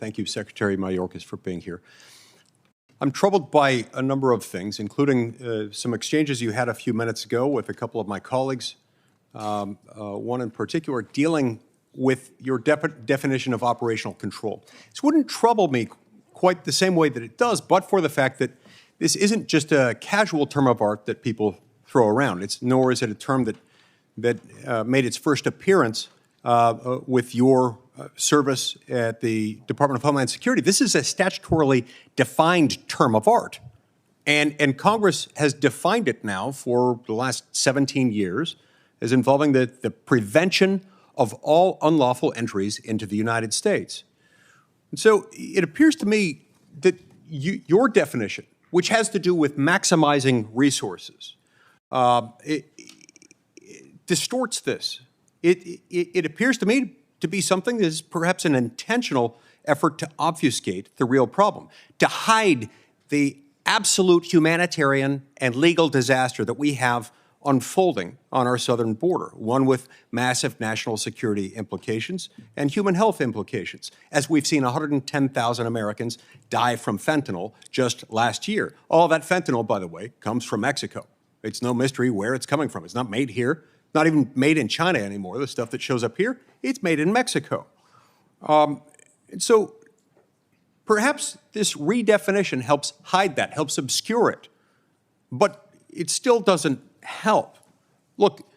Thank you, Secretary Mayorkas, for being here. I'm troubled by a number of things, including some exchanges you had a few minutes ago with a couple of my colleagues, one in particular dealing with your definition of operational control. This wouldn't trouble me quite the same way that it does, but for the fact that this isn't just a casual term of art that people throw around. Nor is it a term that made its first appearance with your service at the Department of Homeland Security. This is a statutorily defined term of art. And Congress has defined it now for the last 17 years as involving the prevention of all unlawful entries into the United States. And so it appears to me that your definition, which has to do with maximizing resources, it distorts this. It appears to me to be something that is perhaps an intentional effort to obfuscate the real problem, to hide the absolute humanitarian and legal disaster that we have unfolding on our southern border, one with massive national security implications and human health implications, as we've seen 110,000 Americans die from fentanyl just last year. All that fentanyl, by the way, comes from Mexico. It's no mystery where it's coming from. It's not made here, not even made in China anymore. The stuff that shows up here, it's made in Mexico. And so perhaps this redefinition helps hide that, helps obscure it, but it still doesn't help. Look,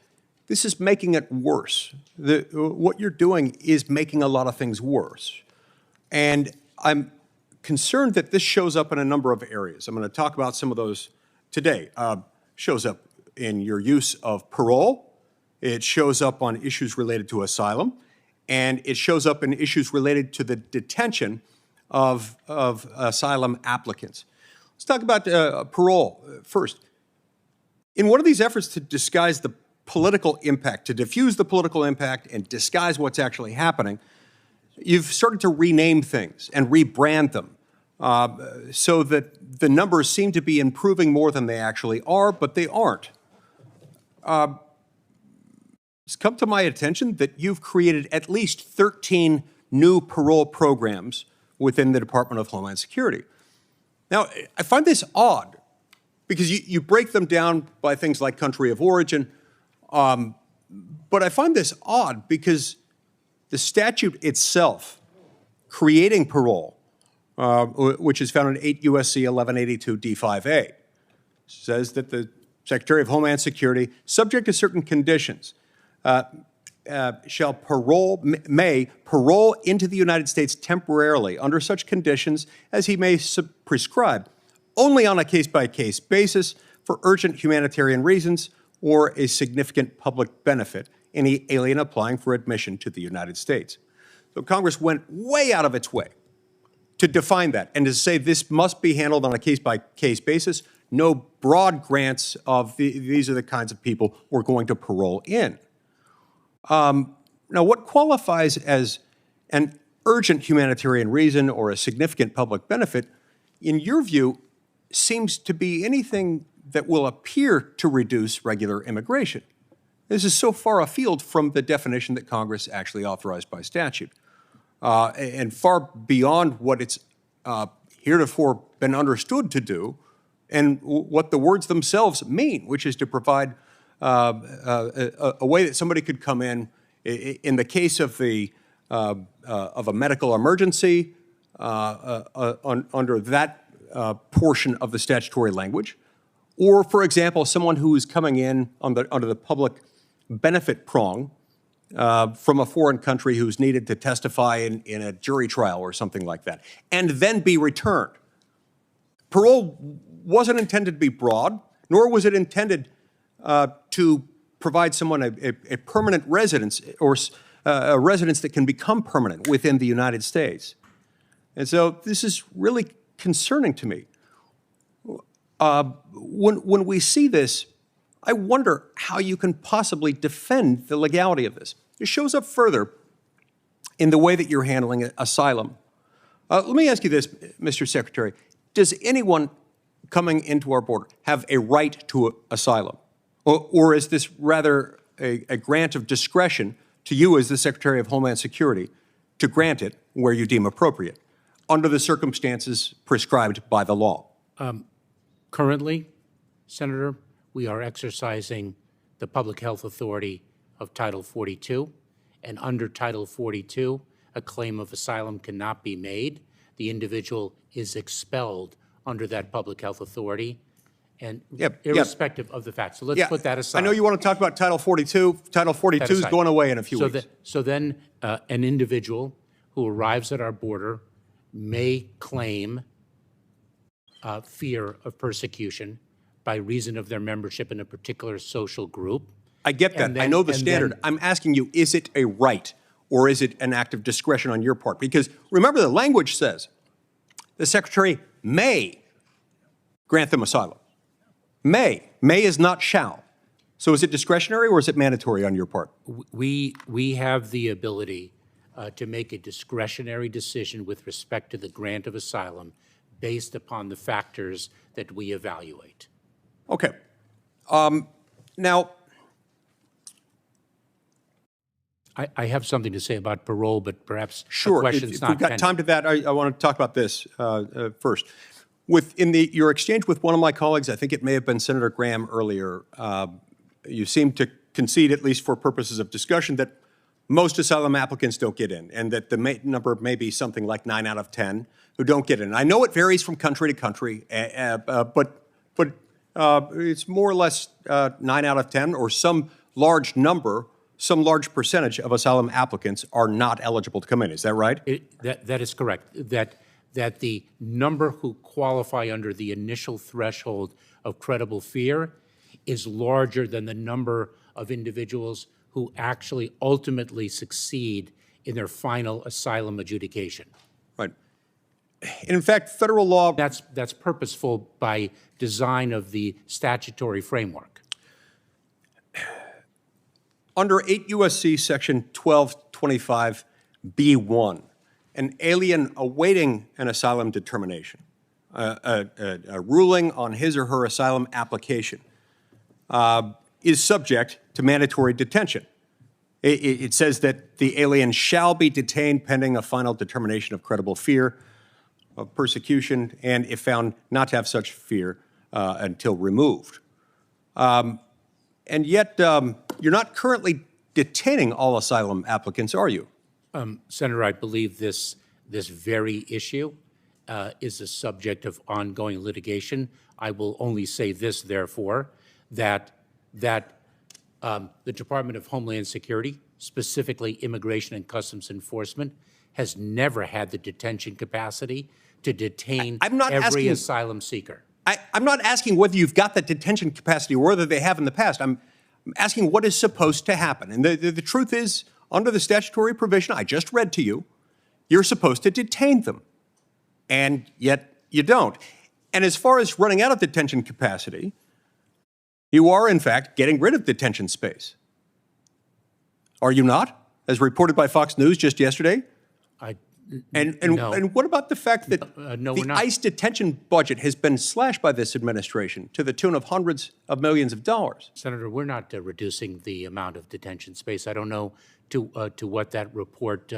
this is making it worse. What you're doing is making a lot of things worse. And I'm concerned that this shows up in a number of areas. I'm going to talk about some of those today. Shows up in your use of parole. It shows up on issues related to asylum. And it shows up in issues related to the detention of asylum applicants. Let's talk about parole first. In one of these efforts to disguise the political impact, to diffuse the political impact and disguise what's actually happening, you've started to rename things and rebrand them so that the numbers seem to be improving more than they actually are, but they aren't. It's come to my attention that you've created at least 13 new parole programs within the Department of Homeland Security. Now, I find this odd because you break them down by things like country of origin, but I find this odd because the statute itself creating parole, which is found in 8 U.S.C. 1182 D5A, says that the Secretary of Homeland Security, subject to certain conditions, may parole into the United States temporarily under such conditions as he may prescribe, only on a case-by-case basis for urgent humanitarian reasons or a significant public benefit, any alien applying for admission to the United States. So Congress went way out of its way to define that and to say this must be handled on a case-by-case basis. No broad grants of these are the kinds of people we're going to parole in. Now, what qualifies as an urgent humanitarian reason or a significant public benefit, in your view, seems to be anything that will appear to reduce regular immigration. This is so far afield from the definition that Congress actually authorized by statute, and far beyond what it's heretofore been understood to do and what the words themselves mean, which is to provide a way that somebody could come in the case of a medical emergency under that portion of the statutory language, or, for example, someone who is coming in under the public benefit prong from a foreign country who's needed to testify in a jury trial or something like that, and then be returned. Parole wasn't intended to be broad, nor was it intended to provide someone a permanent residence or a residence that can become permanent within the United States. And so this is really concerning to me. When we see this, I wonder how you can possibly defend the legality of this. It shows up further in the way that you're handling asylum. Let me ask you this, Mr. Secretary. Does anyone coming into our border have a right to asylum? Or is this rather a grant of discretion to you as the Secretary of Homeland Security to grant it where you deem appropriate? under the circumstances prescribed by the law? Currently, Senator, we are exercising the public health authority of Title 42, and under Title 42, a claim of asylum cannot be made. The individual is expelled under that public health authority, and irrespective of the facts. So let's put that aside. I know you want to talk about Title 42. Title 42 is going away in a few weeks. So then an individual who arrives at our border may claim fear of persecution by reason of their membership in a particular social group. I get that. I know the standard. I'm asking you, is it a right or is it an act of discretion on your part? Because remember, the language says the Secretary may grant them asylum. May. May is not shall. So is it discretionary or is it mandatory on your part? We have the ability to make a discretionary decision with respect to the grant of asylum based upon the factors that we evaluate. Okay. Now, I have something to say about parole, but perhaps sure. a question's not If we've got time to that, I want to talk about this first. Within your exchange with one of my colleagues, I think it may have been Senator Graham earlier, you seem to concede, at least for purposes of discussion, that most asylum applicants don't get in, and that the number may be something like 9 out of 10 who don't get in. I know it varies from country to country, but it's more or less 9 out of 10, or some large number, some large percentage of asylum applicants are not eligible to come in. Is that right? That is correct. That the number who qualify under the initial threshold of credible fear is larger than the number of individuals who actually ultimately succeed in their final asylum adjudication. Right. In fact, federal law... That's purposeful by design of the statutory framework. Under 8 U.S.C. Section 1225b1, an alien awaiting an asylum determination, a ruling on his or her asylum application, is subject to mandatory detention. It says that the alien shall be detained pending a final determination of credible fear of persecution, and if found not to have such fear, until removed. And yet, you're not currently detaining all asylum applicants, are you? Senator, I believe this very issue is a subject of ongoing litigation. I will only say this, therefore, that the Department of Homeland Security, specifically Immigration and Customs Enforcement, has never had the detention capacity to detain every asylum seeker. I'm not asking whether you've got that detention capacity or whether they have in the past. I'm asking what is supposed to happen. And the truth is, under the statutory provision I just read to you, you're supposed to detain them. And yet you don't. And as far as running out of detention capacity, you are, in fact, getting rid of detention space. Are you not? As reported by Fox News just yesterday? No. And what about the fact that no, the ICE detention budget has been slashed by this administration to the tune of hundreds of millions of dollars? Senator, we're not reducing the amount of detention space. I don't know to what that report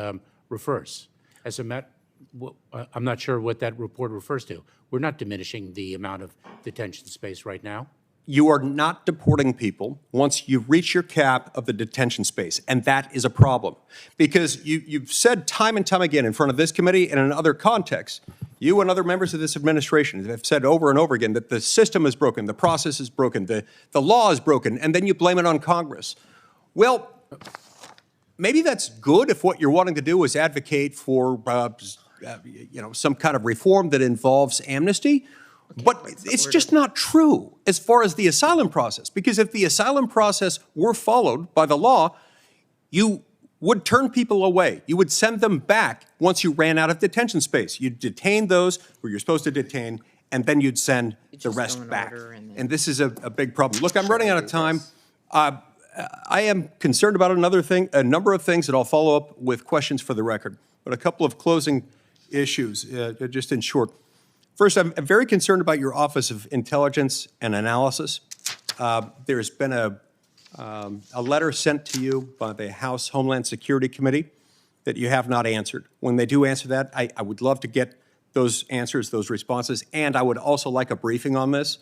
refers. I'm not sure what that report refers to. We're not diminishing the amount of detention space right now. You are not deporting people once you reach your cap of the detention space, and that is a problem. Because you've said time and time again in front of this committee and in other contexts, you and other members of this administration have said over and over again that the system is broken, the process is broken, the law is broken, and then you blame it on Congress. Well, maybe that's good if what you're wanting to do is advocate for some kind of reform that involves amnesty. But it's just not true as far as the asylum process, because if the asylum process were followed by the law, you would turn people away. You would send them back once you ran out of detention space. You'd detain those who you're supposed to detain, and then you'd send the rest back. And this is a big problem. Look, I'm running out of time. I am concerned about a number of things that I'll follow up with questions for the record, but a couple of closing issues, just in short. First, I'm very concerned about your Office of Intelligence and Analysis. There's been a letter sent to you by the House Homeland Security Committee that you have not answered. When they do answer that, I would love to get those answers, those responses, and I would also like a briefing on this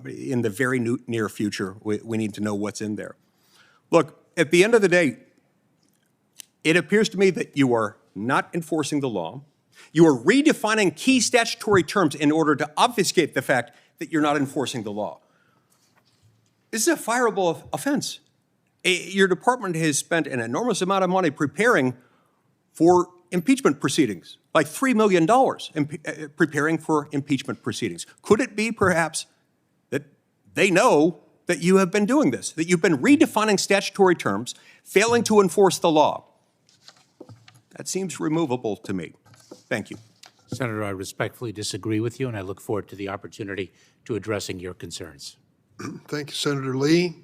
in the very near future. We need to know what's in there. Look, at the end of the day, it appears to me that you are not enforcing the law. You are redefining key statutory terms in order to obfuscate the fact that you're not enforcing the law. This is a fireable offense. Your department has spent an enormous amount of money preparing for impeachment proceedings, like $3 million preparing for impeachment proceedings. Could it be perhaps that they know that you have been doing this, that you've been redefining statutory terms, failing to enforce the law? That seems removable to me. Thank you. Senator, I respectfully disagree with you, and I look forward to the opportunity to addressing your concerns. Thank you, Senator Lee.